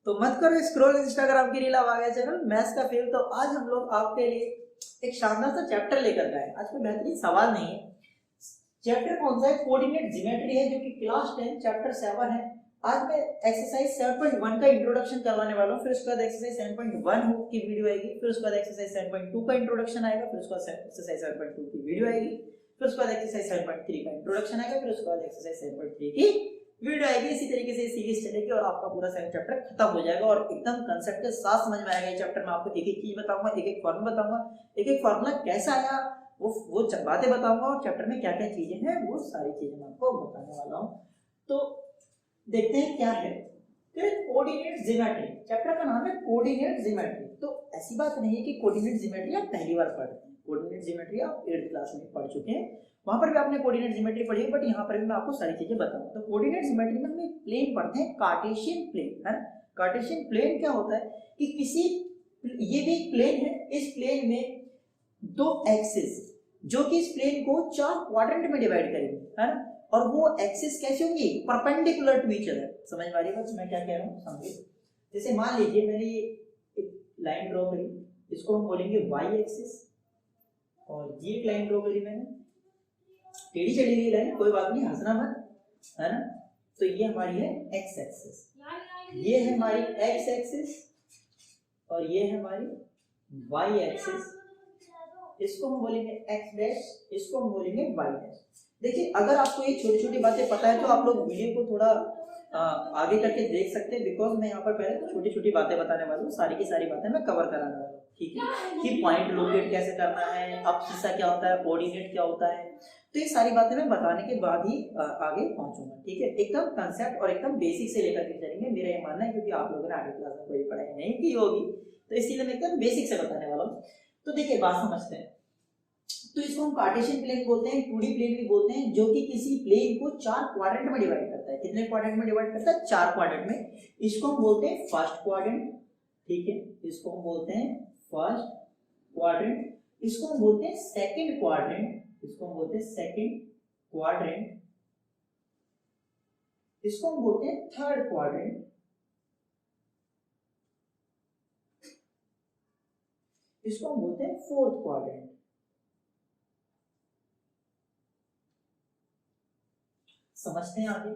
तो मत करो स्क्रॉल इंस्टाग्राम की रील, आ गया चैनल मैथ्स का फेल। तो आज हम लोग आपके लिए एक शानदार सा चैप्टर लेकर गए। आज कोई बेहतरीन सवाल नहीं है। चैप्टर कौन सा है? कोऑर्डिनेट ज्योमेट्री है, जो कि क्लास 10 चैप्टर 7 है। आज मैं एक्सरसाइज 7.1 का इंट्रोडक्शन करवाने वाला हूँ, फिर उसके बाद एक्सरसाइज 7.1 की वीडियो आएगी, फिर उसके बाद एक्सरसाइज 7.2 का इंट्रोडक्शन आएगा, फिर उसके बाद एक्सरसाइज 7.2 की वीडियो आएगी, फिर उसके बाद एक्सरसाइज 7.3 का इंट्रोडक्शन आएगा, फिर उसके बाद एक्सरसाइज 7.3 की वीडियो आएगी। इसी तरीके से सीरीज चलेगी और आपका पूरा चैप्टर खत्म हो जाएगा और एकदम कांसेप्ट के साथ समझ में आएगा। ये चैप्टर में आपको एक एक चीज बताऊंगा, एक एक फॉर्मूला बताऊंगा, एक एक फॉर्मूला कैसा आया वो बातें बताऊंगा, और चैप्टर में क्या क्या चीजें हैं वो सारी चीजें मैं आपको बताने वाला हूँ। तो देखते हैं क्या है। कोऑर्डिनेट ज्योमेट्री, चैप्टर का नाम है कोऑर्डिनेट ज्योमेट्री। तो ऐसी बात नहीं है कि कोऑर्डिनेट ज्योमेट्री आप पहली बार पढ़ रहे हैं। कोऑर्डिनेट ज्योमेट्री आप 8th क्लास में पढ़ चुके हैं, वहां पर भी आपने कोऑर्डिनेट ज्योमेट्री पढ़ी है, बट यहाँ पर भी मैं आपको सारी चीजें बताऊंगा। तो कोऑर्डिनेट ज्योमेट्री में हम एक प्लेन पढ़ते हैं, कार्टेशियन प्लेन है। कार्टेशियन प्लेन क्या होता है कि किसी, ये भी एक प्लेन है, इस प्लेन में दो एक्सिस जो कि इस प्लेन को 4 क्वाड्रेंट में डिवाइड करेंगे, है ना। और वो एक्सिस कैसे होंगी? Perpendicular to each other. समझ में आ रही है मैं क्या कह रहा हूँ? समझिए। जैसे मान लीजिए मैंने ये एक लाइन ड्रॉ करी, इसको हम बोलेंगे वाई एक्सिस, और ये एक लाइन ड्रॉ करी मैंने, टेढ़ी चली गई लाइन, कोई बात नहीं, हंसना मत, है ना। तो ये हमारी है एक्स एक्सिस, ये है हमारी एक्स एक्सिस, और ये है हमारी वाई एक्सिस। इसको हम बोलेंगे एक्स डैश, इसको हम बोलेंगे वाई डैश। देखिए, अगर आपको ये छोटी छोटी बातें पता है तो आप लोग वीडियो को थोड़ा आगे करके देख सकते हैं, बिकॉज मैं यहाँ पर पहले छोटी छोटी बातें बताने वाला हूँ, सारी की सारी बातें मैं कवर कराने वाला हूँ, ठीक है। कि पॉइंट लोकेट कैसे करना है, अब्सिस्सा क्या होता है, कोऑर्डिनेट क्या होता है, तो ये सारी बातें मैं बताने के बाद ही आगे पहुंचूंगा, ठीक है। एकदम कंसेप्ट और एकदम बेसिक से लेकर के चलेंगे, मेरा ये मानना है, क्योंकि आप लोगों ने आगे क्लास में कोई पढ़ाई नहीं की होगी, तो इसीलिए मैं एकदम बेसिक से बताने वाला हूँ। तो देखिए, बात समझते हैं। तो इसको हम कार्टेशियन प्लेन बोलते हैं, 2D प्लेन भी बोलते हैं, जो कि किसी प्लेन को 4 क्वाड्रेंट में डिवाइड करता है। कितने क्वाड्रेंट में डिवाइड करता है? 4 क्वाड्रेंट में। इसको हम बोलते हैं फर्स्ट क्वाड्रेंट, ठीक है, इसको हम बोलते हैं फर्स्ट क्वाड्रेंट, इसको हम बोलते हैं सेकंड क्वाड्रेंट, इसको हम बोलते हैं सेकंड क्वाड्रेंट, इसको हम बोलते हैं थर्ड क्वाड्रेंट, इसको हम बोलते हैं फोर्थ क्वाड्रेंट। समझते हैं आगे?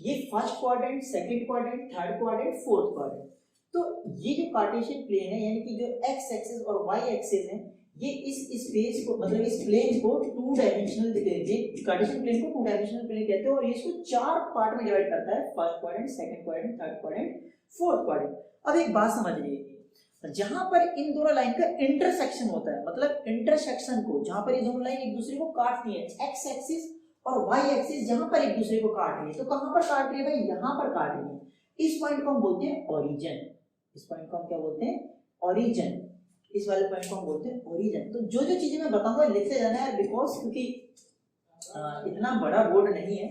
ये first quadrant, second quadrant, third quadrant, fourth quadrant. तो ये जो कार्टेशियन प्लेन है, यानी कि जो एक्स एक्सिस और वाई एक्सिस है, ये इस स्पेस को, मतलब इस प्लेन को 2 डायमेंशनल, कार्टेशियन प्लेन को 2 डायमेंशनल प्लेन कहते हैं, और इसको 4 पार्ट में डिवाइड करता है, first quadrant, second quadrant, third quadrant, fourth quadrant. अब एक बात समझ लीजिए, जहां पर इन दोनों लाइन का इंटरसेक्शन होता है, मतलब इंटरसेक्शन को, जहां पर ये दोनों लाइन एक दूसरे को काटती है, एक्स एक्सिस और वाई एक्सिस जहां पर एक दूसरे को काट रही है, तो कहां पर काट रही है भाई? यहां पर काट रही है। इस पॉइंट को हम बोलते हैं ओरिजिन, इस पॉइंट को हम क्या बोलते हैं? ओरिजिन। इस वाले पॉइंट को हम बोलते हैं ओरिजिन। तो जो जो चीजें मैं बताऊंगा लिखते जाना है, बिकॉज क्योंकि इतना बड़ा बोर्ड नहीं है,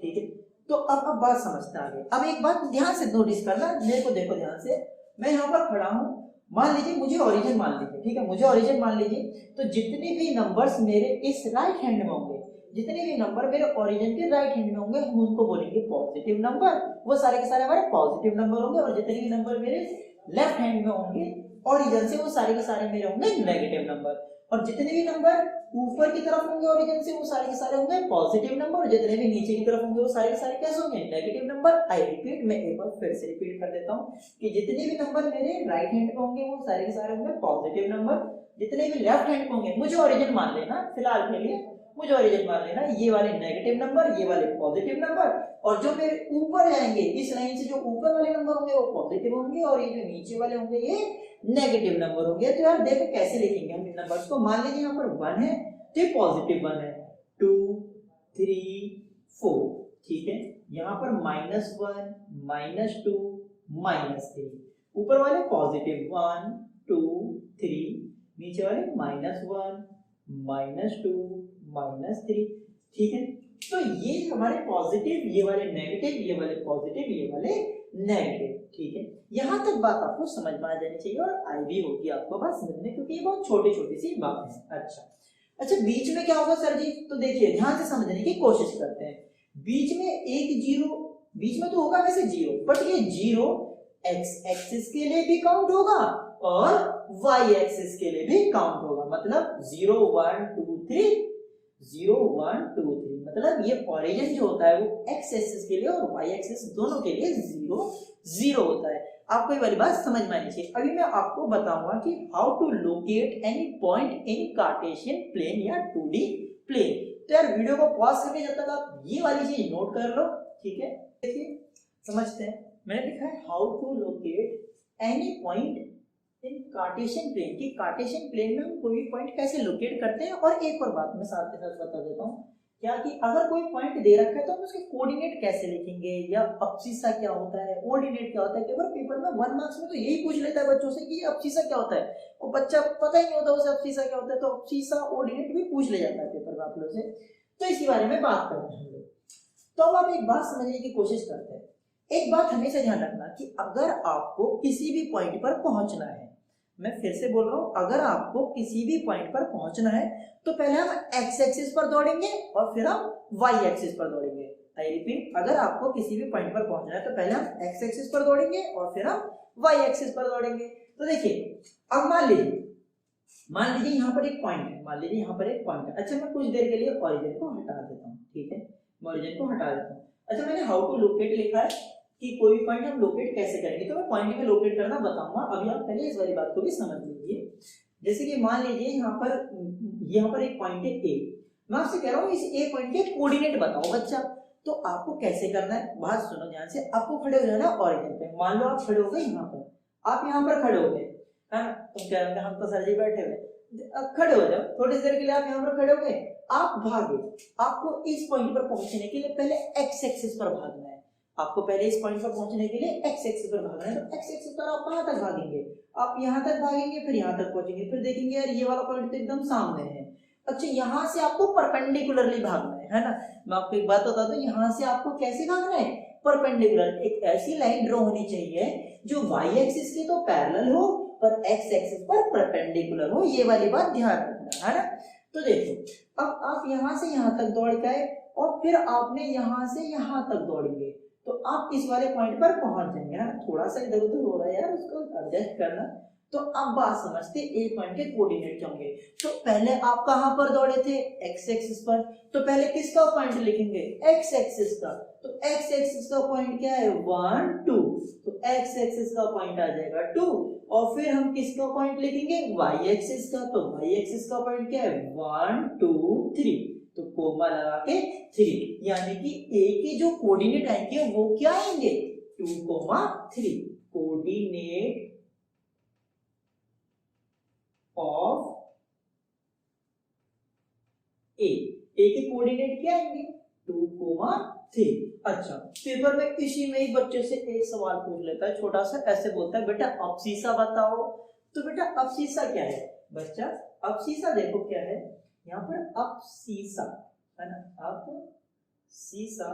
ठीक है। तो अब बात समझते हैं आगे। अब एक बात ध्यान से नोटिस करना, मेरे को देखो ध्यान से, मैं यहाँ पर खड़ा हूँ, मान लीजिए मुझे ओरिजिन मान लीजिए, ठीक है, मुझे ओरिजिन मान लीजिए। तो जितने भी नंबर्स मेरे इस राइट हैंड में होंगे, जितने भी नंबर मेरे ओरिजिन के राइट हैंड में होंगे, हम उनको बोलेंगे पॉजिटिव नंबर, वो सारे के सारे हमारे पॉजिटिव नंबर होंगे। और जितने भी नंबर मेरे लेफ्ट हैंड में होंगे ओरिजिन से, वो सारे के सारे मेरे होंगे नेगेटिव नंबर। और जितने भी नंबर ऊपर की तरफ होंगे ओरिजिन से, वो सारे के सारे होंगे पॉजिटिव नंबर, और जितने भी नीचे की तरफ होंगे वो सारे के सारे कैसे होंगे? Negative number. आई रिपीट, मैं एक बार फिर से रिपीट कर देता हूँ कि जितने भी नंबर मेरे राइट हैंड में होंगे वो सारे के सारे होंगे पॉजिटिव नंबर, जितने भी लेफ्ट हैंड में होंगे, मुझे ओरिजिन मान लेना फिलहाल के लिए, मुझे ओरिजिन मान लेना, ये वाले नेगेटिव नंबर, ये वाले पॉजिटिव नंबर, और जो मेरे ऊपर जाएंगे इस लाइन से, जो ऊपर वाले नंबर होंगे वो पॉजिटिव होंगे, और ये जो नीचे वाले होंगे ये नेगेटिव नंबर होंगे। तो यार देखो कैसे लिखेंगे हम इन नंबर्स को। मान लीजिए यहाँ पर 1 है, तो ये पॉजिटिव 1 है, 2 3 4, ठीक है। यहाँ पर -1 -2 -3, ऊपर वाले पॉजिटिव 1 2 3, नीचे वाले -1 -2 -3, ठीक है। तो ये हमारे पॉजिटिव, ये वाले नेगेटिव, ये वाले पॉजिटिव, ये वाले नेगेटिव, ठीक है। यहां तक बात आपको समझ में आ जानी चाहिए, और आई भी होगी आपको बात समझ में, क्योंकि ये बहुत छोटी छोटी सी बात है। अच्छा, बीच में क्या होगा सर जी? तो देखिए ध्यान से समझने की कोशिश करते हैं। बीच में एक जीरो, बीच में तो होगा वैसे जीरो, बट ये जीरो एक्स एक्सिस के लिए भी काउंट होगा और वाई एक्सिस के लिए भी काउंट होगा। मतलब 0 1 2 3 0 1 2 3, मतलब ये ओरिजिन जो होता है वो एक्स एक्सिस के लिए और वाई एक्सिस दोनों के लिए 0 0 होता है। आपको ये वाली बात समझ में आनी चाहिए। अभी मैं आपको बताऊंगा कि how to locate any point in Cartesian plane या 2D प्लेन। तो यार वीडियो को पॉज करके जब तक आप ये वाली चीज नोट कर लो, ठीक है। देखिए समझते हैं, मैंने लिखा है how to locate any point in Cartesian plane, कि कार्टेशियन प्लेन में हम कोई भी पॉइंट कैसे लोकेट करते हैं। और एक और बात मैं साथ के साथ बता देता हूँ, क्या कि अगर कोई पॉइंट दे रखा है तो हम उसके कोऑर्डिनेट कैसे लिखेंगे, या अब्सिसा क्या होता है, ऑर्डिनेट क्या होता है। पेपर में 1 मार्क्स में तो यही पूछ लेता है बच्चों से कि अब्सिसा क्या होता है, और बच्चा पता ही नहीं होता उसे अब्सिसा क्या होता है, तो अब्सिसा ऑर्डिनेट भी पूछ ले जाता है पेपर में आप लोगों से। तो इसी बारे में बात करते हैं हम लोग। तो अब आप एक बात समझने की कोशिश करते हैं। एक बात हमेशा ध्यान रखना कि अगर आपको किसी भी पॉइंट पर पहुंचना है, मैं फिर से बोल रहा हूं, अगर आपको किसी भी पॉइंट पर पहुंचना है तो पहले हम एक्स एक्सिस पर दौड़ेंगे और फिर हम वाई एक्सिस पर दौड़ेंगे। आई रिपीट, अगर आपको किसी भी पॉइंट पर पहुंचना है तो पहले हम एक्स एक्सिस पर दौड़ेंगे और फिर हम वाई एक्सिस पर दौड़ेंगे। तो देखिए, अब मान लीजिए यहाँ पर एक पॉइंट है, मान लीजिए यहाँ पर एक पॉइंट है। अच्छा, मैं कुछ देर के लिए ओरिजिन को हटा देता हूँ, ठीक है, मैं ओरिजिन को हटा देता हूँ। अच्छा, मैंने हाउ टू लोकेट लिखा है कि कोई भी पॉइंट हम लोकेट कैसे करेंगे, तो मैं पॉइंट में लोकेट करना बताऊंगा। अभी आप पहले इस वाली बात को भी समझ लीजिए। जैसे कि मान लीजिए यहाँ पर एक पॉइंट है ए, मैं आपसे कह रहा हूँ इस ए पॉइंट के कोऑर्डिनेट बताओ बच्चा। तो आपको कैसे करना है, बात सुनो ध्यान से। आपको खड़े हो जाना ओरिजिन पे। मान लो आप खड़े हो गए यहाँ पर, आप यहाँ पर खड़े हो गए, है ना, तुम कह रहे हम तो सर जी बैठे हुए, अब खड़े हो जाओ, थोड़ी देर के लिए आप यहाँ पर खड़े हो गए, आप भागे। आपको इस पॉइंट पर पहुंचने के लिए पहले एक्स एक्सिस पर भागना है। आपको पहले इस पॉइंट पर पहुंचने के लिए एक्स एक्सिस पर भागना है। तो एक्स एक्सिस पर आप कहां तक भागेंगे, आप यहां तक भागेंगे, फिर यहां तक पहुंचेंगे, फिर देखेंगे यार ये वाला पॉइंट तो एकदम सामने है। अच्छा, यहां से आपको परपेंडिकुलरली भागना है ना। मैं आपको एक बात बता दूं, यहां से आपको कैसे भागना है, परपेंडिकुलर। एक ऐसी लाइन ड्रॉ होनी चाहिए जो वाई एक्सिस के तो पैरेलल हो पर एक्स एक्सिस पर परपेंडिकुलर हो। ये वाली बात ध्यान रखना है ना। तो देखो, अब आप यहां से यहां तक दौड़ गए और फिर आपने यहां से यहां तक दौड़ेंगे तो आप इस वाले पॉइंट पर पहुंच जाएंगे, है ना। थोड़ा सा इधर उधर हो रहा है यार, उसको एडजस्ट करना। तो अब बात समझते, ए पॉइंट के कोऑर्डिनेट क्या होंगे। तो पहले आप कहां पर दौड़े थे, एक्स एक्सिस पर, तो पहले किसका पॉइंट लिखेंगे, एक्स एक्सिस का। तो एक्स एक्सिस का पॉइंट क्या है, 1 2, तो एक्स एक्सिस का पॉइंट आ जाएगा 2। और फिर हम किसका पॉइंट लिखेंगे, वाई एक्सिस का। तो वाई एक्सिस का पॉइंट क्या है, 1 2 3, तो कोमा लगा के 3, यानी कि ए के जो कोऑर्डिनेट आएंगे वो क्या आएंगे, 2 3। कोऑर्डिनेट ऑफ ए के कोऑर्डिनेट क्या आएंगे, 2 3। अच्छा, पेपर में इसी में ही बच्चे से एक सवाल पूछ लेता है छोटा सा, ऐसे बोलता है बेटा अब्सिसा बताओ। तो बेटा अब्सिसा क्या है बच्चा, अब्सिसा देखो क्या है यहाँ पर, अब्सिसा है ना, अब्सिसा।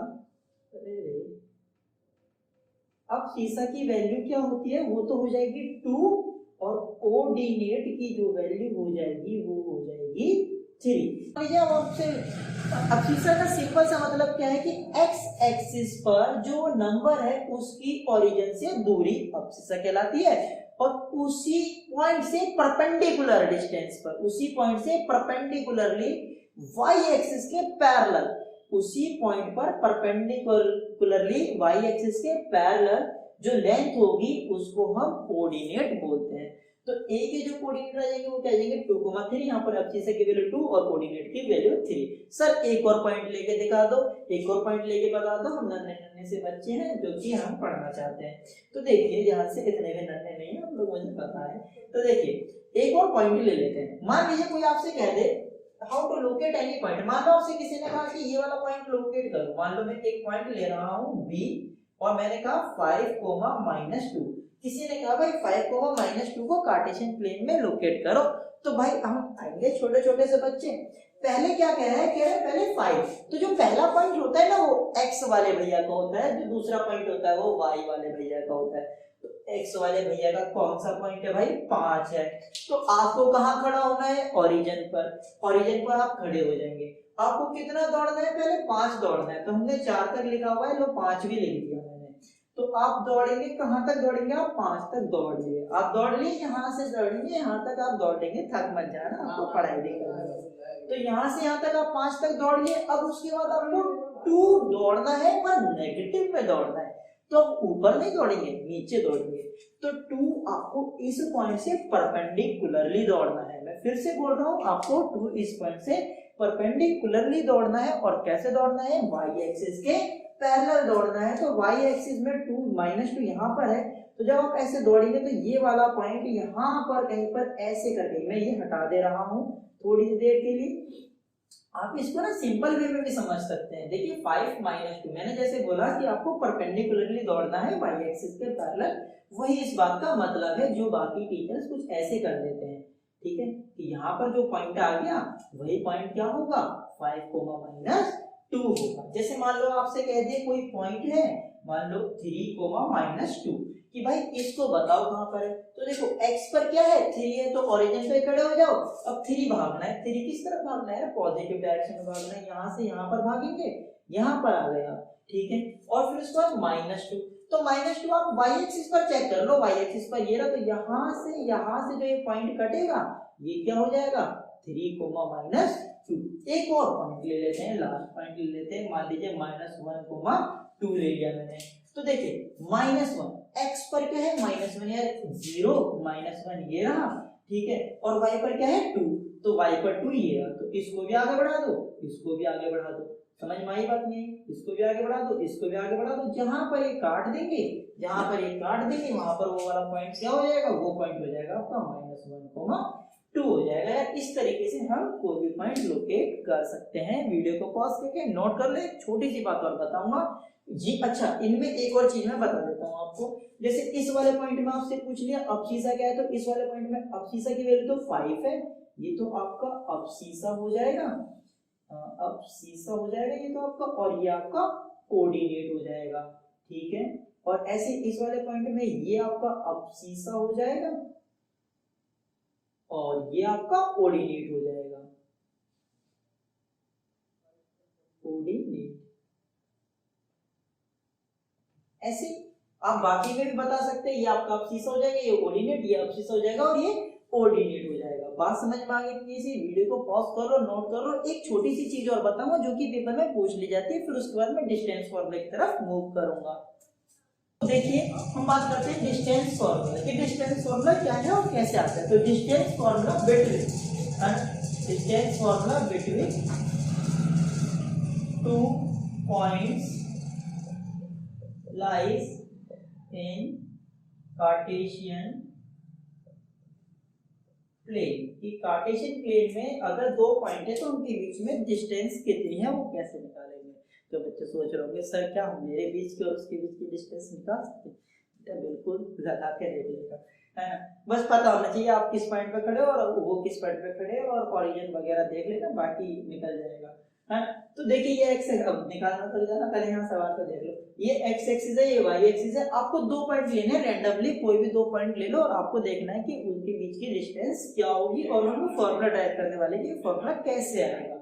अब्सिसा की वैल्यू क्या होती है, वो तो हो जाएगी 2, और कोऑर्डिनेट की जो वैल्यू हो जाएगी वो हो जाएगी 3। अब आपसे अब्सिसा का सिंपल सा मतलब क्या है कि एक्स एक्सिस पर जो नंबर है उसकी ओरिजिन से दूरी अब्सिसा कहलाती है, और उसी पॉइंट से परपेंडिकुलर डिस्टेंस पर, उसी पॉइंट से परपेंडिकुलरली वाई एक्सिस के पैरेलल, उसी पॉइंट पर परपेंडिकुलरली वाई एक्सिस के पैरेलल जो लेंथ होगी उसको हम कोऑर्डिनेट बोलते हैं। तो ए के जो कोऑर्डिनेट आ जाएंगे वो क्या जाएंगे, 2 3। यहाँ पर अब्सिसा की वैल्यू 2 और कोऑर्डिनेट की वैल्यू 3। सर एक और पॉइंट लेके दिखा दो, एक और पॉइंट लेके बता दो, हम नन्हे नन्हे से बच्चे हैं जो कि हम पढ़ना चाहते हैं। तो देखिए, यहाँ से इतने भी नन्हे नहीं है हम लोग, मुझे पता है। तो देखिए एक और पॉइंट ले लेते हैं। मान लीजिए कोई आपसे कह दे how to locate any point. मान लो आपसे किसी ने कहा कि ये वाला पॉइंट लोकेट करो। मान लो मैं एक पॉइंट ले रहा हूँ बी और मैंने कहा 5, -2। किसी ने कहा भाई 5, -2 को कार्टेशियन प्लेन में लोकेट करो। तो भाई हम आएंगे छोटे छोटे से बच्चे, पहले क्या कह रहे हैं, कह रहे हैं पहले 5। तो जो पहला पॉइंट होता है ना वो एक्स वाले भैया का होता है, जो दूसरा पॉइंट होता है वो वाई वाले भैया का होता है। तो एक्स वाले भैया का कौन सा पॉइंट है भाई, 5 है। तो आपको कहाँ खड़ा होना है, ओरिजिन पर। ओरिजिन पर आप खड़े हो जाएंगे। आपको कितना दौड़ना है, पहले 5 दौड़ना है। तो हमने 4 तक लिखा हुआ है, लो 5 भी लिख दिया मैंने। तो आप दौड़ेंगे कहाँ तक दौड़ेंगे, आप 5 तक दौड़िए, आप दौड़ लिए यहाँ से दौड़ेंगे यहाँ तक आप दौड़ेंगे, थक मत जाना, आपको पढ़ाई नहीं करना है। तो यहाँ से यहाँ तक आप 5 तक दौड़ लिए, अब उसके बाद आपको 2 दौड़ना है पर नेगेटिव में दौड़ना है, तो आप ऊपर नहीं दौड़ेंगे नीचे दौड़ेंगे। तो 2 आपको इस पॉइंट से परपेंडिकुलरली दौड़ना है। मैं फिर से बोल रहा हूँ, आपको 2 इस पॉइंट से परपेंडिकुलरली दौड़ना है, और कैसे दौड़ना है, y एक्सिस के पैरेलल दौड़ना है। तो y एक्सिस में 2 -2 यहाँ पर है, तो जब आप ऐसे दौड़ेंगे तो ये वाला पॉइंट यहाँ पर कहीं पर ऐसे करके, मैं ये हटा दे रहा हूँ थोड़ी सी देर के लिए, आप इसको ना सिंपल वे में भी समझ सकते हैं। देखिए 5 -2 मैंने जैसे बोला कि आपको परपेंडिकुलरली दौड़ना है y एक्सिस के पैरेलल, वही इस बात का मतलब है जो बाकी टीचर्स कुछ ऐसे कर देते हैं, ठीक है, कि यहाँ पर जो पॉइंट आ गया वही पॉइंट क्या होगा, 5 -2 होगा। जैसे मान लो आपसे कह दिए कोई पॉइंट है, मान लो 3 -2 कि भाई इसको बताओ कहां पर है, तो देखो x पर क्या है, 3 है, तो ओरिजिन पे खड़े हो जाओ। अब 3 भागना है, 3 किस तरफ भागना है, पॉजिटिव डायरेक्शन में भागना है, यहां से यहां पर भागेंगे, यहां पर आ गए आप, ठीक है। और फिर उसके बाद -2, तो -2 आप y एक्सिस पर चेक कर लो, y एक्सिस पर ये रहा, तो यहां से जो ये पॉइंट कटेगा ये क्या हो जाएगा, 3 -2। एक और पॉइंट ले लेते हैं, लास्ट पॉइंट ले लेते हैं, मान लीजिए -1, 2 ले लिया मैंने। तो देखिए -1 x पर क्या है, -1 यार 0 -1 ये रहा, ठीक है, और y पर क्या है 2, तो y पर 2 ये रहा, तो इसको भी आगे बढ़ा दो, इसको भी आगे बढ़ा दो, समझ में आई बात नहीं, इसको भी आगे बढ़ा दो, इसको भी आगे बढ़ा दो, जहां पर ये काट देंगे, जहां पर ये काट देंगे वहां पर वो वाला पॉइंट क्या हो जाएगा, वो पॉइंट हो जाएगा आपका -1, 2 हो जाएगा। यार इस तरीके से हम कोई भी पॉइंट लोकेट कर सकते हैं। वीडियो को पॉज करके नोट कर ले। छोटी सी बात और बताऊंगा जी, अच्छा इनमें एक और चीज मैं बता देता हूँ आपको, जैसे इस वाले पॉइंट में आपसे पूछ लिया अबसीसा क्या है, तो इस वाले पॉइंट में अबसीसा की वैल्यू तो 5 है, ये तो आपका अबसीसा हो जाएगा, अबसीसा हो जाएगा ये तो आपका, और ये आपका कोऑर्डिनेट हो जाएगा, ठीक है। और ऐसे इस वाले पॉइंट में ये आपका अबसीसा हो जाएगा और ये आपका कोऑर्डिनेट हो जाएगा, कोऑर्डिनेट। ऐसे आप बाकी में भी बता सकते हैं, ये आपका अबसीसा हो जाएगा, ये कोऑर्डिनेट, ये अबसीसा हो जाएगा और ये कोऑर्डिनेट हो जाएगा। बात समझ में आ गई? इसी वीडियो को पॉज कर लो, नोट कर लो। एक छोटी सी चीज और बताऊंगा जो कि पेपर में पूछ ली जाती है, फिर उसके बाद मैं डिस्टेंस फॉर्मूला की तरफ मूव करूंगा। देखिए हम बात करते हैं डिस्टेंस फॉर्मूला कि डिस्टेंस फॉर्मूला क्या है और कैसे आता है। तो distance formula between two points lies in Cartesian plane, कि कार्टेशियन प्लेन में अगर दो पॉइंट है तो उनके बीच में डिस्टेंस कितनी है वो कैसे निकालेंगे। तो बच्चे सोच रहे होंगे सर क्या हम मेरे बीच के और उसके बीच की डिस्टेंस निकाल सकते हैं? बिल्कुल लगा के देख लेगा, है ना। बस पता होना चाहिए आप किस पॉइंट पे खड़े हो और वो किस पॉइंट पे खड़े हो, और ओरिजिन वगैरह देख लेना, बाकी निकल जाएगा, है। तो देखिए ये एक्स अब निकालना चल जाना, पहले यहाँ सवाल को देख लो, ये एक्स एक्सिस है, ये वाई एक्सिस है। आपको दो पॉइंट लेने हैं रैंडमली, कोई भी दो पॉइंट ले लो और आपको देखना है कि उनके बीच की डिस्टेंस क्या होगी और उनको फॉर्मूला टाइप करने वाले कि फॉर्मूला कैसे आएगा।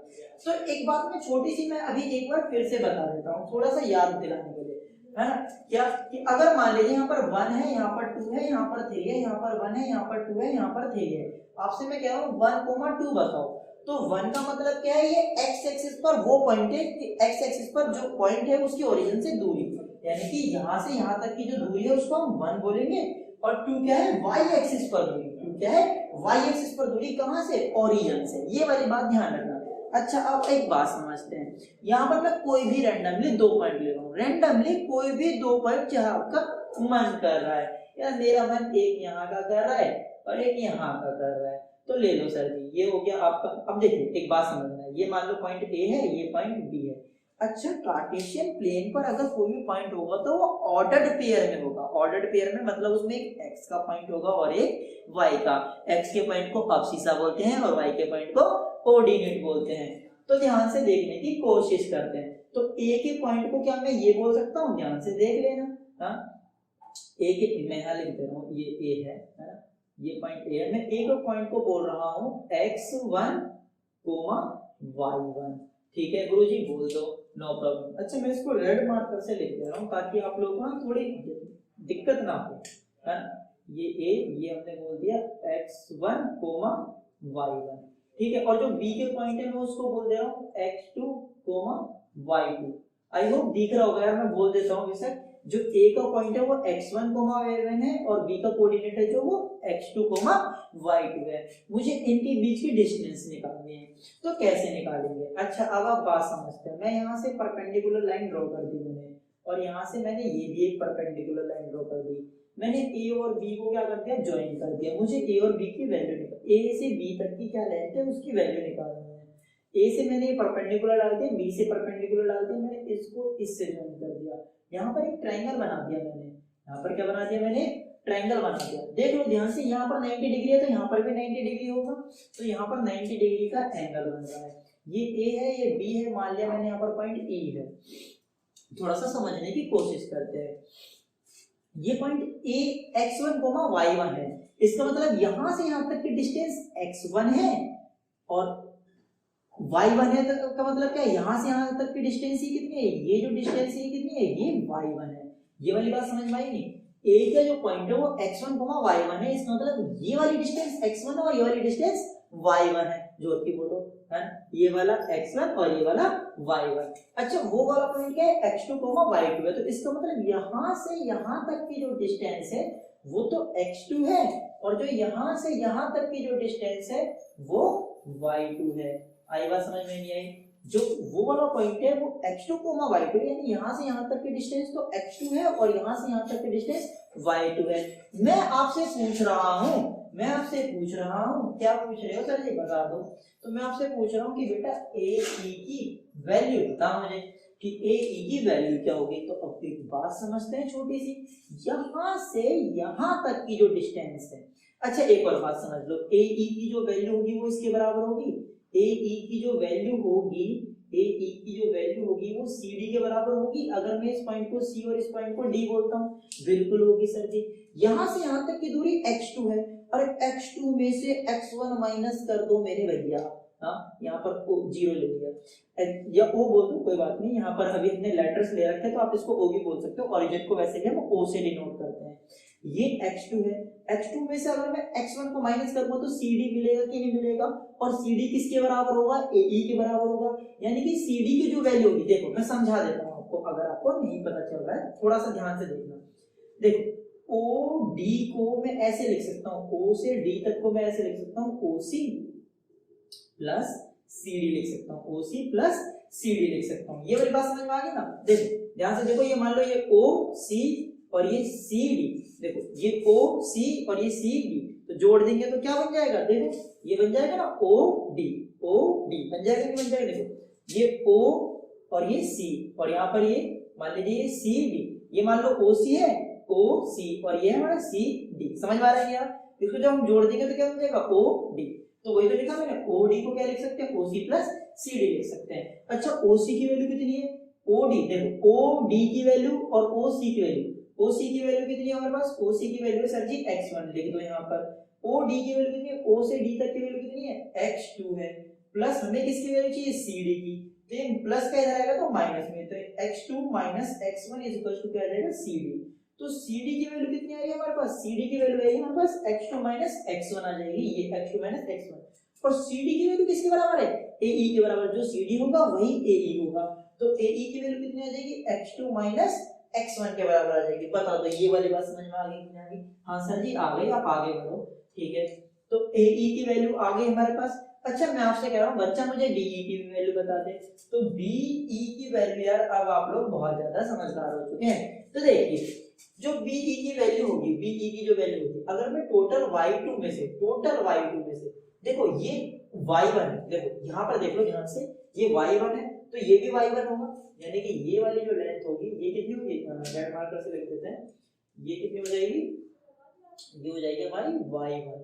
तो एक बात में छोटी सी मैं अभी एक बार फिर से बता देता हूँ, थोड़ा सा याद दिलाने के लिए, है ना। क्या कि अगर मान लीजिए यहाँ पर 1 है, यहाँ पर 2 है, यहाँ पर 3 है, यहाँ पर 1 है, यहाँ पर 2 है, यहाँ पर 3 है, आपसे मैं कह रहा हूँ 1, 2 बताओ। तो 1 का मतलब क्या है, ये x एक्सिस पर वो पॉइंट है कि x एक्सिस पर जो पॉइंट है उसकी ओरिजिन से दूरी, यानी कि यहाँ से यहाँ तक की जो दूरी है उसको हम 1 बोलेंगे। और 2 क्या है, y एक्सिस पर दूरी, 2 क्या है, y एक्सिस पर दूरी, कहाँ से, ओरिजिन से। ये वाली बात ध्यान रखना। अच्छा अब एक बात समझते हैं, यहाँ पर मैं कोई भी रैंडमली दो पॉइंट ले रहा हूँ, रैंडमली कोई भी दो पॉइंट जहाँ आपका मन कर रहा है, या मेरा मन एक यहाँ का कर रहा है और एक यहाँ का कर रहा है, तो ले लो सर जी, ये हो गया आपका। अब देखिए एक बात समझना है, ये मान लो पॉइंट ए है, ये पॉइंट बी है। अच्छा कार्टेशियन प्लेन पर अगर कोई भी पॉइंट होगा तो वो ऑर्डर्ड पेयर में होगा। ऑर्डर्ड पेयर में मतलब उसमें एक x का पॉइंट होगा और एक y का। x के पॉइंट को अबसीसा बोलते हैं और y के पॉइंट को कोऑर्डिनेट बोलते हैं। तो ध्यान से देखने की कोशिश करते हैं। तो a के पॉइंट को क्या मैं ये बोल सकता हूँ, ध्यान से देख लेना, हाँ a के, मैं यहाँ लिख दे रहा हूँ, ये a है ना, ये पॉइंट ए है। मैं एक पॉइंट को बोल रहा हूँ x1, y1, ठीक है गुरुजी बोल दो, नो प्रॉब्लम। अच्छा मैं इसको रेड मार्कर से लिख दे रहा हूँ ताकि आप लोगों को ना थोड़ी दिक्कत ना हो, है ना। ये a ये हमने बोल दिया x1, y1, ठीक है। और जो b के पॉइंट है मैं उसको बोल दे रहा हूँ x2, y2। आई होप दिख रहा होगा यार, मैं बोल देता हूँ बेशक। जो a का पॉइंट है वो x1, y1 है और b का कोऑर्डिनेट है जो वो x2, y2 है। मुझे इनके बीच की डिस्टेंस निकालनी है, तो कैसे निकालेंगे। अच्छा अब आप बात समझते हैं। मैं यहाँ से परपेंडिकुलर लाइन ड्रॉ कर दी मैंने, और यहाँ से मैंने ये भी एक परपेंडिकुलर लाइन ड्रॉ कर दी। मैंने a और b को क्या कर दिया, ज्वाइन कर दिया। मुझे a और b की वैल्यू निकाल, a से b तक की क्या लेंथ है उसकी वैल्यू निकालनी है। a से मैंने परपेंडिकुलर डाल दिया, b से परपेंडिकुलर डाल दिया, मैंने इसको इससे ज्वाइन कर दिया। यहाँ पर एक ट्रायंगल बना दिया मैंने। यहाँ पर क्या बना दिया मैंने, ट्रायंगल बना दिया। देख लो ध्यान से, यहाँ पर 90 डिग्री है तो यहाँ पर भी 90 डिग्री होगा, तो यहाँ पर 90 डिग्री का एंगल बन रहा है। ये a है, ये b है, मान लिया मैंने यहाँ पर पॉइंट e है। थोड़ा सा समझने की कोशिश करते हैं। ये पॉइंट a x1, y1 है। इसका मतलब यहाँ से यहाँ तक की डिस्टेंस x1 है और y1 है, तो का मतलब क्या है, यहाँ से यहाँ तक की डिस्टेंस ही कितनी है, ये जो डिस्टेंस है कितनी है, ये y1 है। ये वाली बात समझ में आई नहीं। a का जो पॉइंट है वो x1, y1 है। इसका मतलब ये वाली डिस्टेंस x1 और ये वाली डिस्टेंस y1 है। जोड़ के बोलो, है ये वाला x1 और ये वाला y1। अच्छा वो वाला पॉइंट क्या है, x2, y2 है। तो इसका मतलब यहाँ से यहाँ तक की जो डिस्टेंस है वो तो x2 है, और जो यहाँ से यहाँ तक की जो डिस्टेंस है वो y2 है। आई बात समझ में नहीं आई। जो वो वाला पॉइंट है वो x2, y2 यानी यहाँ से यहाँ तक की डिस्टेंस तो x2 है और यहाँ से यहाँ तक की डिस्टेंस y2 है। मैं आपसे पूछ रहा हूँ क्या पूछ रहे हो सर जी बता दो। तो मैं आपसे पूछ रहा हूँ कि बेटा AE की वैल्यू बताओ मुझे कि AE की वैल्यू क्या होगी। तो अब एक बात समझते हैं छोटी सी, यहाँ से यहाँ तक की जो डिस्टेंस है। अच्छा एक और बात समझ लो, AE की जो वैल्यू होगी वो इसके बराबर होगी। AE की जो वैल्यू होगी वो CD के बराबर होगी। अगर मैं इस पॉइंट को C और इस पॉइंट को D बोलता हूँ, बिल्कुल होगी सर जी। यहाँ से यहाँ तक की दूरी x2 है और x2 में से x1 माइनस कर दो मेरे भैया। हाँ यहाँ पर जीरो ले लिया या O बोल दो, कोई बात नहीं। यहाँ पर अभी अपने लेटर्स ले रखे हैं तो आप इसको O भी बोल सकते हो। ऑरिजिन को वैसे भी हम O से डिनोट करते हैं। ये x2 है, x2 में से अगर मैं x1 को माइनस करूंगा तो CD मिलेगा कि नहीं मिलेगा, और CD किसके बराबर होगा, AE के बराबर होगा। यानी कि CD की जो वैल्यू होगी, देखो मैं समझा देता हूँ आपको, अगर आपको नहीं पता चल रहा है थोड़ा सा ध्यान से देखना। देखो OD को मैं ऐसे लिख सकता हूँ, O से D तक को मैं ऐसे लिख सकता हूँ OC प्लस CD लिख सकता हूँ, OC प्लस CD लिख सकता हूँ। ये वाली बात समझ में आ गई ना। देखो ध्यान से देखो, ये मान लो ये OC और ये CD, देखो ये OC और ये CD, तो जोड़ देंगे तो क्या बन जाएगा, देखो ये बन जाएगा ना OD बन जाएगा, नहीं बन जाएगा। देखो ये O और ये C और यहाँ पर ये मान लीजिए ये CD, ये मान लो OC है, OC और ये हमारा CD। समझ में आ रहा है यार। इसको जब हम जोड़ देंगे तो क्या बन जाएगा OD। तो वही तो लिखा मैंने, OD को क्या लिख सकते हैं, OC प्लस CD लिख सकते हैं। अच्छा OC की वैल्यू कितनी है, OD देखो OD की वैल्यू और OC की वैल्यू, OC की वैल्यू कितनी है हमारे पास, OC की वैल्यू है सर जी x1, लिख दो यहाँ पर। OD की वैल्यू कितनी है, O से D तक की वैल्यू कितनी है, x2 है। प्लस हमें किसकी वैल्यू चाहिए, CD की, तो ये प्लस का इधर आएगा तो माइनस में, तो x2 minus x1 is equal to क्या आ जाएगा, CD। तो CD की वैल्यू कितनी आ रही है हमारे पास, CD की वैल्यू आएगी हमारे पास x2 माइनस x1 आ जाएगी, ये x2 माइनस x1। और CD की वैल्यू किसके बराबर है, AE के बराबर। जो CD होगा वही AE होगा, तो AE की वैल्यू कितनी आ जाएगी, x2 माइनस x1 के बराबर आ जाएगी। बता दो ये वाली बात समझ में आ गई कि नहीं आ गई। हाँ सर जी आ गई, आप आगे बढ़ो, ठीक है। तो AE की वैल्यू आ गई हमारे पास। अच्छा मैं आपसे कह रहा हूँ बच्चा मुझे DE की वैल्यू बता दे। तो BE की वैल्यू यार, अब आप लोग बहुत ज्यादा समझदार हो चुके हैं। तो देखिए जो BE की वैल्यू होगी, BE की जो वैल्यू होगी, अगर मैं टोटल y2 में से देखो ये y1 है, देखो यहाँ पर देख लो ध्यान से, ये y1 है तो ये भी y1 होगा, यानी कि ये वाली जो लेंथ होगी ये कितनी होगी, रेड मार्कर से लिख देते हैं, ये कितनी हो जाएगी, ये हो जाएगी हमारी y1,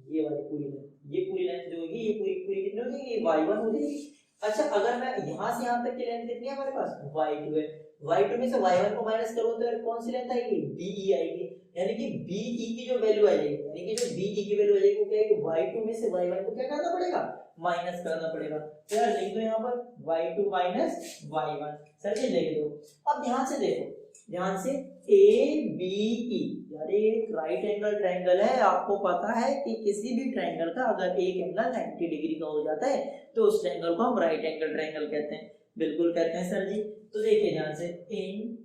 ये वाली पूरी लेंथ, ये पूरी लेंथ जो होगी ये पूरी पूरी कितनी हो जाएगी, y1 हो जाएगी। अच्छा अगर मैं यहाँ से यहाँ तक की लेंथ कितनी है हमारे पास, y2 है, y2 में से y1 को माइनस करो तो कौन सी लेंथ आएगी, be आएगी, यानी कि be की जो वैल्यू आ जाएगी, यानी कि जो be की वैल्यू आ जाएगी वो क्या है कि y2 में से y1 को क्या करना पड़ेगा, माइनस करना पड़ेगा। तो यार लिख दो यहाँ पर y2 माइनस y1, सर जी लिख दो। अब ध्यान से देखो, ध्यान से ABE, यार ये एक राइट एंगल ट्रायंगल है। आपको पता है कि किसी भी ट्रायंगल का अगर एक एंगल 90 डिग्री का हो जाता है तो उस ट्रायंगल को हम राइट एंगल ट्रायंगल कहते हैं। बिल्कुल कहते हैं सर जी। तो देखिए ध्यान से, इन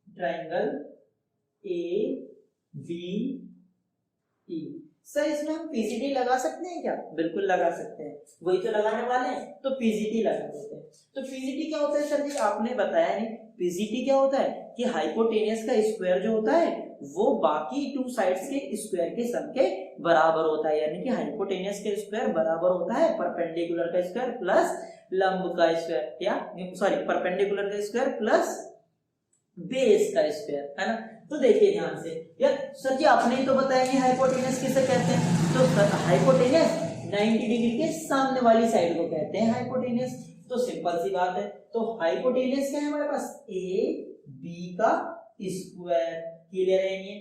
ट्रायंगल ABE, सर इसमें हम पीजीटी लगा सकते हैं क्या, बिल्कुल लगा सकते हैं, वही तो लगाने वाले हैं, तो पीजीटी लगा देते हैं। तो पीजीटी क्या होता है सर जी, आपने बताया नहीं। पीजीटी क्या होता है कि हाइपोटेनियस का स्क्वायर जो होता है वो बाकी टू साइड्स के स्क्वायर के सम के बराबर होता है, यानी कि हाइपोटेनियस का स्क्वायर बराबर होता है परपेंडिकुलर का स्क्वायर प्लस लंब का स्क्वायर, या सॉरी परपेंडिकुलर का स्क्वायर प्लस बेस का स्क्वायर, है ना। तो देखिए ध्यान से, यार सर जी आपने ही तो बताया कि हाइपोटेनस किसे कहते हैं, तो हाइपोटेनस 90 डिग्री के सामने वाली साइड को कहते हैं हाइपोटेनस। तो सिंपल सी बात है, तो हाइपोटेनस क्या है हमारे पास, ए बी का स्क्वायर। क्लियर है ये,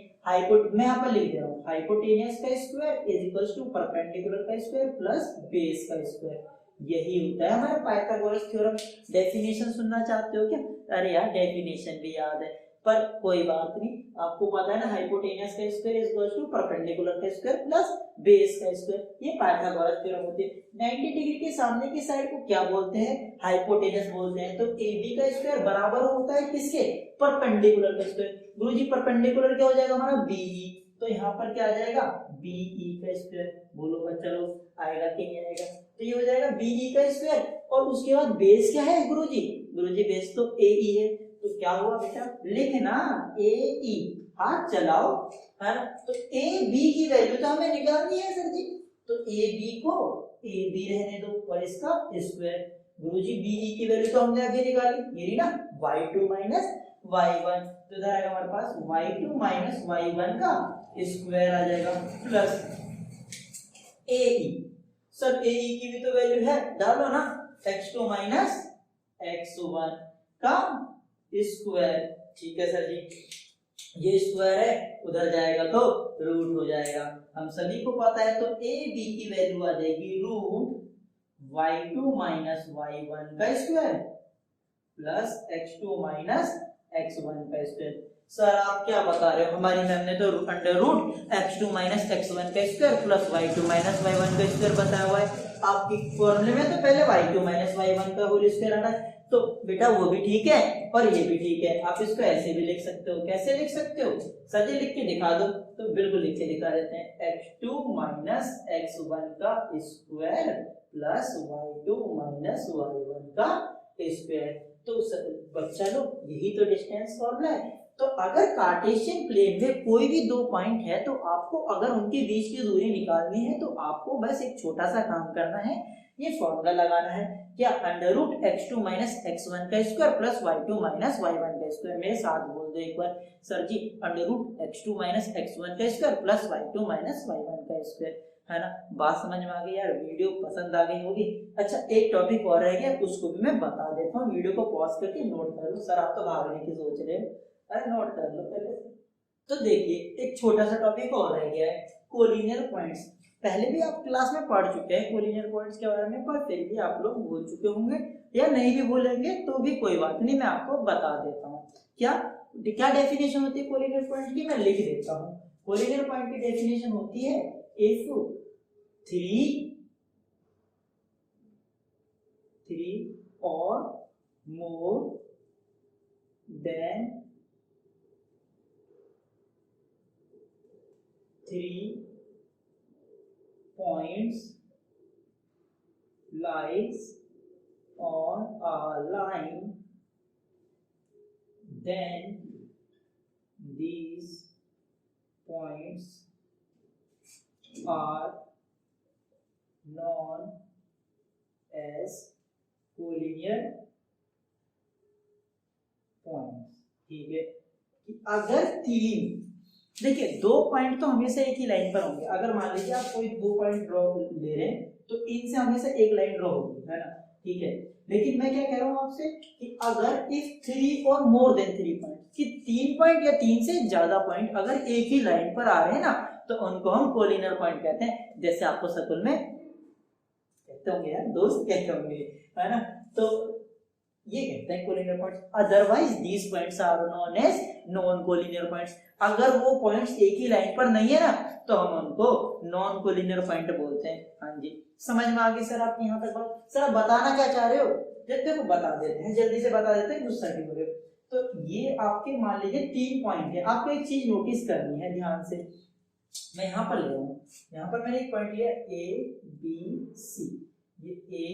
मैं यहाँ पर लिख दे रहा हूँ, हाइपोटेनस का square is equals to perpendicular का स्क्वायर प्लस बेस का स्क्वायर। यही होता है हमारा पाइथागोरस थ्योरम। डेफिनेशन सुनना चाहते हो क्या, अरे यार डेफिनेशन भी याद है, पर कोई बात नहीं, आपको पता है ना हाइपोटेनस का square is equal to perpendicular का स्क्वायर प्लस बेस का स्क्वायर, ये पाइथागोरस थ्योरम होती है। 90 डिग्री के सामने की साइड को क्या बोलते हैं, हाइपोटेनस बोलते हैं। तो AB का स्क्वायर बराबर होता है किसके, परपेंडिकुलर का स्क्वायर। गुरुजी परपेंडिकुलर क्या हो जाएगा हमारा, BE, तो यहाँ पर क्या आ जाएगा, BE का स्क्वायर। बोलो बच्चा लोग आएगा कि नहीं आएगा, तो ये हो जाएगा BE का स्क्वायर, और उसके बाद बेस क्या है गुरुजी, गुरुजी बेस तो AE है, तो क्या हुआ बेटा, लिखना AE, हाथ चलाओ, है ना। तो AB की वैल्यू तो हमें निकालनी है सर जी, तो AB को AB रहने दो और इसका स्क्वायर। गुरुजी BE की वैल्यू तो हमने अभी निकाली, ये ना y2 माइनस y1, तो इधर आएगा हमारे पास y2 माइनस y1 का स्क्वायर आ जाएगा प्लस AE। सर AE की भी तो वैल्यू है, डालो ना, x2 माइनस x1 का स्क्वायर। ठीक है सर जी, ये स्क्वायर है, उधर जाएगा तो रूट हो जाएगा, हम सभी को पता है। तो AB की वैल्यू आ जाएगी रूट y2 माइनस y1 का square plus x2 minus x1 का स्क्वायर। सर आप क्या बता रहे हो, हमारी मैम ने तो under root x2 minus x1 का square plus y2 minus y1 का स्क्वायर बताया हुआ है। आपकी फॉर्मूले में तो पहले y2 माइनस y1 का होल स्क्वायर आना है, तो बेटा वो भी ठीक है और ये भी ठीक है। आप इसको ऐसे भी लिख सकते हो, कैसे लिख सकते हो सर जी, लिख के दिखा दो, तो बिल्कुल लिख के दिखा देते हैं, x2 माइनस x1 का square plus y2 minus y1 का स्क्वायर। तो बच्चा लोग यही तो डिस्टेंस फॉर्मूला है। तो अगर कार्टेशियन प्लेन में कोई भी दो पॉइंट है तो आपको अगर उनके बीच की दूरी निकालनी है तो आपको बस एक छोटा सा काम करना है, ये फॉर्मूला लगाना है, क्या, under root x2 minus x1 का square plus y2 minus y1 का स्क्वायर। मेरे साथ बोल दो एक बार, sir ji under root x2 minus x1 का square plus y2 minus y1 का स्क्वायर, है ना। बात समझ में आ गई यार, वीडियो पसंद आ गई होगी। अच्छा एक टॉपिक और रह गया, उसको भी मैं बता देता हूँ, वीडियो को पॉज करके नोट कर लो। सर आप तो भागने की सोच रहे हो, अरे नोट कर लो पहले। तो देखिए एक छोटा सा टॉपिक और रह गया है, कोलिनियर पॉइंट्स। पहले भी आप क्लास में पढ़ चुके हैं कोलिनियर पॉइंट्स के बारे में, पर फिर भी आप लोग भूल चुके होंगे या नहीं भी भूलेंगे तो भी कोई बात नहीं, मैं आपको बता देता हूँ। क्या क्या डेफिनेशन होती है कोलिनियर पॉइंट की, मैं लिख देता हूँ। कोलिनियर पॉइंट की डेफिनेशन होती है, if three or more than three points lies on a line, then these points are known as collinear points. ठीक है, कि अगर तीन, देखिए दो पॉइंट तो हमेशा एक ही लाइन पर होंगे। अगर मान लीजिए आप कोई दो पॉइंट ड्रॉ ले रहे हैं तो इनसे हमेशा एक लाइन ड्रॉ होगी, है ना। ठीक है, लेकिन मैं क्या कह रहा हूँ आपसे कि अगर इफ 3 और मोर देन 3 पॉइंट, कि 3 पॉइंट या 3 से ज्यादा पॉइंट अगर एक ही लाइन पर आ रहे हैं ना, तो उनको हम कोलिनियर पॉइंट कहते हैं। जैसे आपको स्कूल में कहते होंगे यार, दोस्त कहते होंगे, है ना, तो ये कहते हैं collinear points. Otherwise these points are known as non collinear points. अगर वो पॉइंट्स एक ही लाइन पर नहीं है ना, तो हम उनको नॉन कोलिनियर पॉइंट बोलते हैं। हाँ जी, समझ में आ गई सर आपकी यहाँ तक बात? सर आप बताना क्या चाह रहे हो? देखो बता देते हैं, जल्दी से बता देते हैं, गुस्सा क्यों हो रहे हो? तो ये आपके मान लीजिए 3 पॉइंट है, आपको एक चीज नोटिस करनी है ध्यान से। मैं यहाँ पर ले रहा हूँ, यहाँ पर मैंने एक पॉइंट लिया ए बी सी, ये ए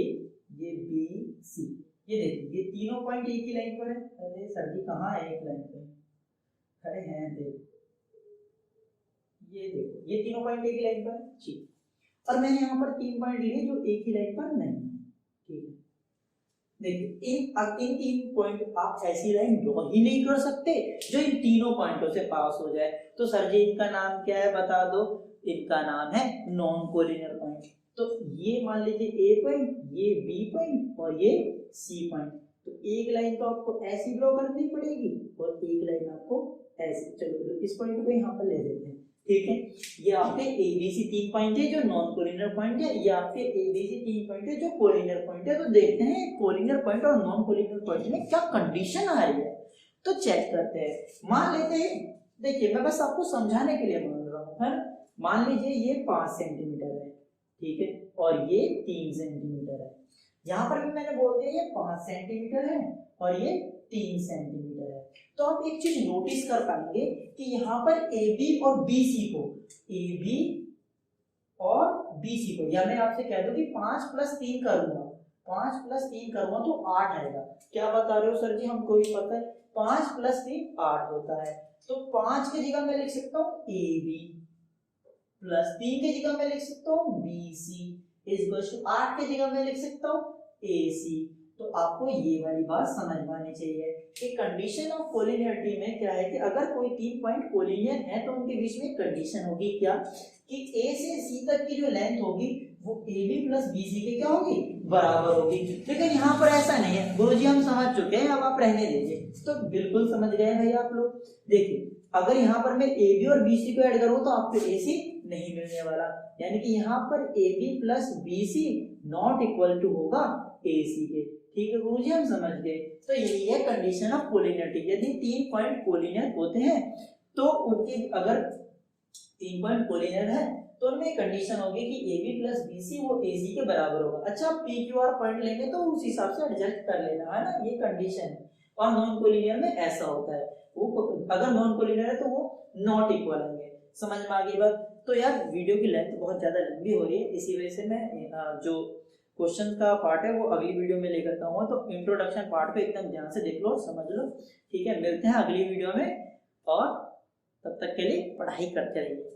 ये बी सी, ये देखिए ये तीनों पॉइंट एक ही लाइन पर है। अरे सर जी कहाँ है एक लाइन पे? अरे हैं, देखो ये देखो ये तीनों पॉइंट एक ही लाइन पर है, ठीक। और मैंने यहाँ पर 3 पॉइंट लिए जो एक ही लाइन पर नहीं है, ठीक है। देखिए इन 3 पॉइंट आप ऐसी लाइन ड्रॉ ही नहीं कर सकते जो इन तीनों पॉइंटों से पास हो जाए। तो सर जी इनका नाम क्या है बता दो? इनका नाम है नॉन कोलिनियर पॉइंट। तो ये मान लीजिए ए पॉइंट, ये बी पॉइंट और ये सी पॉइंट। तो एक लाइन तो आपको ऐसी ड्रॉ करनी पड़ेगी और एक लाइन आपको ऐसी। चलो इस पॉइंट को यहाँ पर ले लेते हैं, ठीक है। ये आपके ए बी सी 3 पॉइंट है जो नॉन कोलिनियर पॉइंट है, ये आपके ए बी सी 3 पॉइंट है जो कोलिनियर पॉइंट है। तो देखते हैं कोलिनियर पॉइंट और नॉन कोलिनियर पॉइंट में क्या कंडीशन आ रही है, तो चेक करते हैं। मान लेते हैं, देखिए मैं बस आपको समझाने के लिए मान रहा हूँ, है ना। मान लीजिए ये 5 सेंटीमीटर है, ठीक है, और ये 3 सेंटीमीटर है। यहाँ पर भी मैंने बोल दिया ये 5 सेंटीमीटर है और ये 3 सेंटीमीटर है। तो आप एक चीज नोटिस कर पाएंगे कि यहाँ पर ए बी और बी सी को, ए बी और बी सी को, या मैं आपसे कह दूं कि 5 + 3 करूंगा, 5 + 3 करूंगा तो 8 आएगा। क्या बता रहे हो सर जी? हमको भी पता है 5 + 3 8 होता है। तो 5 की जगह मैं लिख सकता हूँ ए बी, प्लस 3 की जगह मैं लिख सकता हूँ बी सी, इज 8 की जगह मैं लिख सकता हूँ ए सी। तो आपको ये वाली बात समझ में आनी चाहिए कि कंडीशन ऑफ कोलिनियरिटी में क्या है कि अगर कोई 3 पॉइंट कोलिनियर है तो उनके बीच में कंडीशन होगी क्या, कि ए से सी तक की जो लेंथ होगी वो A B plus B C के क्या होगी? बराबर होगी। लेकिन यहाँ पर ऐसा नहीं है गुरुजी, हम समझ चुके हैं, अब आप रहने दीजिए। तो बिल्कुल समझ गए भाई आप लोग। देखिए अगर यहाँ पर मैं ए बी और बी सी को ऐड करूँ तो आपको ए सी नहीं मिलने वाला, यानी कि यहाँ पर A B plus B C not equal to होगा ए सी के। ठीक है गुरुजी, हम समझ गए। तो यही है कंडीशन ऑफ कोलिनियरिटी। यदि 3 पॉइंट कोलिनियर होते हैं तो उनकी अगर 3 पॉइंट कोलिनियर है तो उनमें कंडीशन होगी कि A B plus B C वो ए सी के बराबर होगा। अच्छा पी क्यू आर पॉइंट लेंगे तो उस हिसाब से एडजस्ट कर लेना, है ना, ये कंडीशन है। और नॉन कोलिनियर में ऐसा होता है, वो अगर नॉन कोलिनियर है तो वो नॉट इक्वल होंगे। समझ में आ गई बात? तो यार वीडियो की लेंथ बहुत ज्यादा लंबी हो रही है, इसी वजह से मैं जो क्वेश्चन का पार्ट है वो अगली वीडियो में लेकर आऊंगा। तो इंट्रोडक्शन पार्ट पे एकदम ध्यान से देख लो, समझ लो, ठीक है। मिलते हैं अगली वीडियो में और तब तक के लिए पढ़ाई करते रहिए।